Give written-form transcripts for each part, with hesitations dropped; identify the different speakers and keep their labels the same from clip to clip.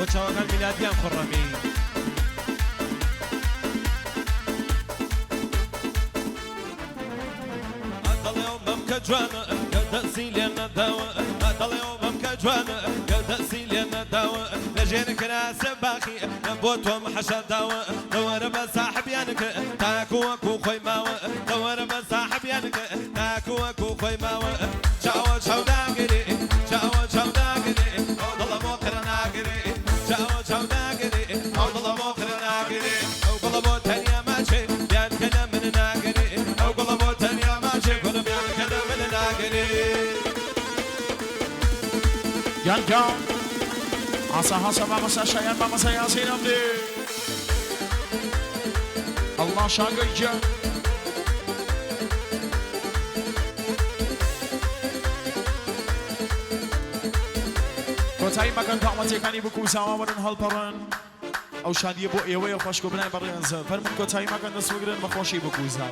Speaker 1: كوتشاوكان ميلاديان خرمي أطل يوم كجوانا كتأسي لنا دواء أطل يوم كجوانا كتأسي لنا دواء لجينك ناس باخي نبوت ومحشر دواء دور بصاحب يانك تاكو وكو خوي ماوى دور بصاحب يانك تاكو وكو خوي ماوى شاو شاو داقري شاو شاو داقري والله موقر ناقري شاو شاو داقري والله موقر ناقري وقلبو تانيا ماشي بيان كلام من ناقري وقلبو تانيا ماشي كل بيان كلام من ناقري
Speaker 2: جان جان عصا حسا بامسا شايان بامسا ياسين أمدي الله شاقر جان كوتاي مكان طعمتي كاني بكو سوا بدن هالبرن او شادي بو ايوه وخشكو بناي برينز فرمن كوتاي مكان نسوغرن بخوشي بكو سوا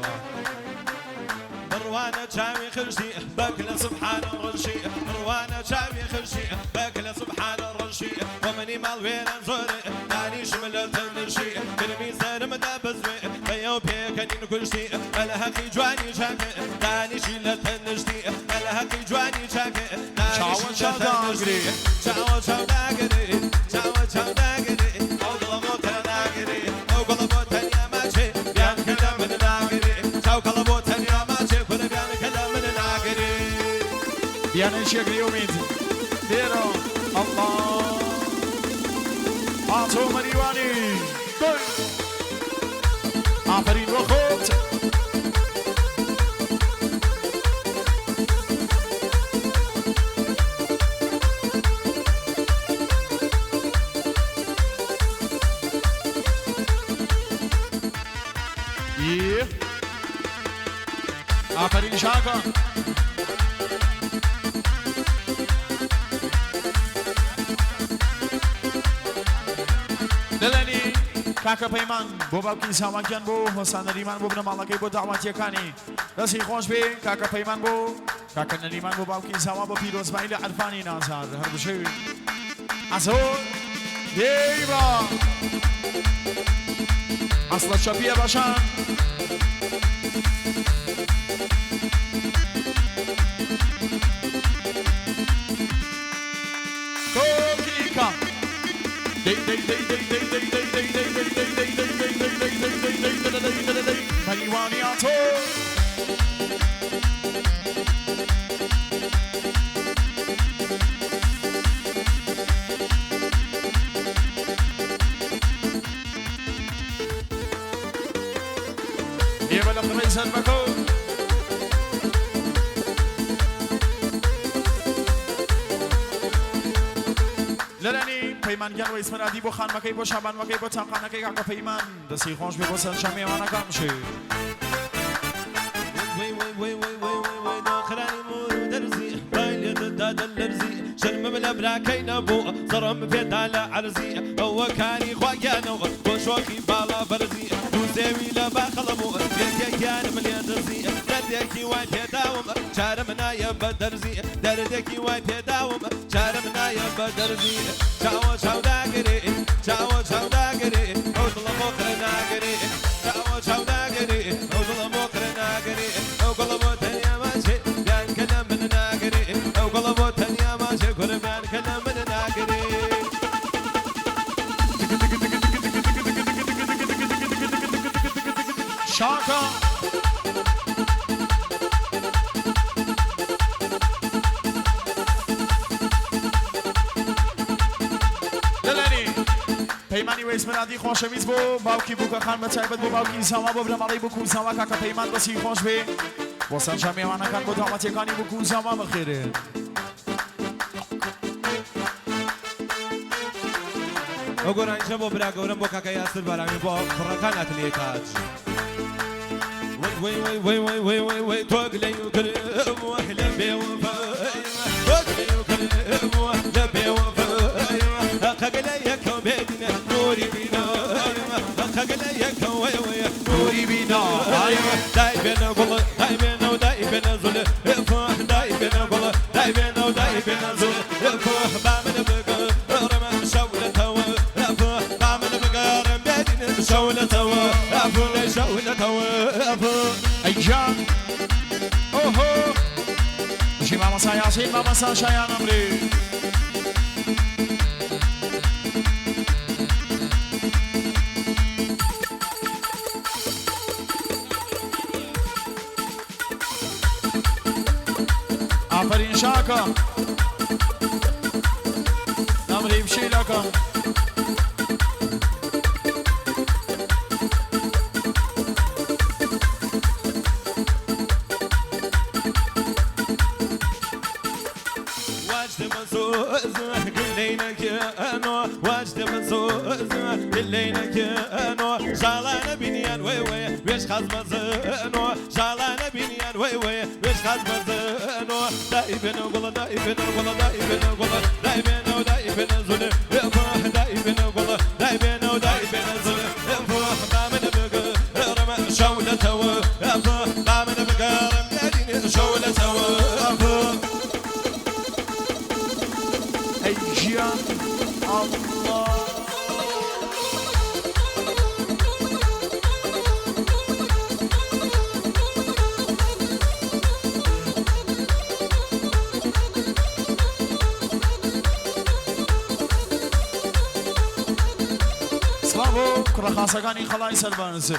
Speaker 1: مروانة شاوي خرشي باكل سبحان الرشي مروانة شاوي خرشي باكل سبحان الرشي ومني مال وين انزوري داني شمل التنشي كلمي سر مدابزوي بيو بيكنين كل شي الهكي جواني شاكي داني شيل التنشي الهكي جواني شاكي
Speaker 2: شاو شاو داغري
Speaker 1: شاو شاو داغري شاو شاو داغري او قلبو تناغري او قلبو تنيا ماشي بيان كلام من ناغري شاو قلبو تنيا ماشي
Speaker 2: بيانا شيخ يومين ديرو الله عطو مريواني آفرين وخوت آفرين شاكا دلني كاكا بيمان بو باوكي ساماكيان بو حسن نريمان بو بن مالكي بو دعوات يكاني رسي خوش بي كاكا بيمان بو كاكا نريمان بو باوكي ساما بو بيرو اسماعيل عرفاني نازار هر بشوي عزول ديبا اصل الشبيه باشان كوكيكا مريوانياتو يبقى الخميس المكو لرني پیمان گن و اسم ردی بو خان مکی بو شبان مکی بو تاقا نکی کاکا پیمان دستی خوش بی بو سن شمی وانا کامشی
Speaker 1: وي وي وي وي وي وي وي داخلاني مو درزي بايلي ضد اللبزي شرم بالابرا كاين ابو صرم في على عرزي هو كاني خوايانا وشوكي بالا فرزي دوزيوي لبا خلمو بيك كان مليان درزي دردكي واي بيداوم شارمنا يا بدرزي دردكي واي بيداوم شارمنا يا بدرزي شاو شاو داغري شاو شاو داغري اوصل بكره ناغري شاو شاو داغري اوصل بكره ناغري او قلبو تانيا ماشي بيان كلام من ناغري او قلبو تانيا ماشي كل بيان كلام من ناغري
Speaker 2: شاكا پیمانی و اسم ردی خوش میز بو باوکی بو که خان بچایبت بو باوکی ساما بو برمالی بو کون ساما که پیمان بسی خوش بی واسن شمی وانا کن بو دامت یکانی بو کون ساما بخیره
Speaker 1: اگر اینجا با برای گورم با که یاسر برامی با فرقان اتلیه کاج وی وی وی وی وی وی وی تو قلی و کرم و لبی و فای تو قلی و کرم و لبی و فای قلی یکو بدین نوری بینا قلی یکو وی وی نوری بینا دای بین قل دای بین و دای بین زل افه دای بین قل دای بین و دای بین زل افه بامن بگم رم شول تو
Speaker 2: حسين ماما ساشايان أمري آفرین شاکا أمري بشي لكم
Speaker 1: واجد منسوز كلينا كانوا واجد منسوز كلينا كانوا شالانا بنيان وي وي ويش خاز مزنو شالانا بنيان وي وي ويش خاز مزنو دايبن وقول دايبن وقول دايبن وقول دايبن ودايبن زول يفرح دايبن وقول دايبن ودايبن زول يفرح ما من بقى رمى شولة توا يفرح ما من بقى رمى شولة توا
Speaker 2: أيجيان الله سلامو كرا خاصة كاني خلاص البانس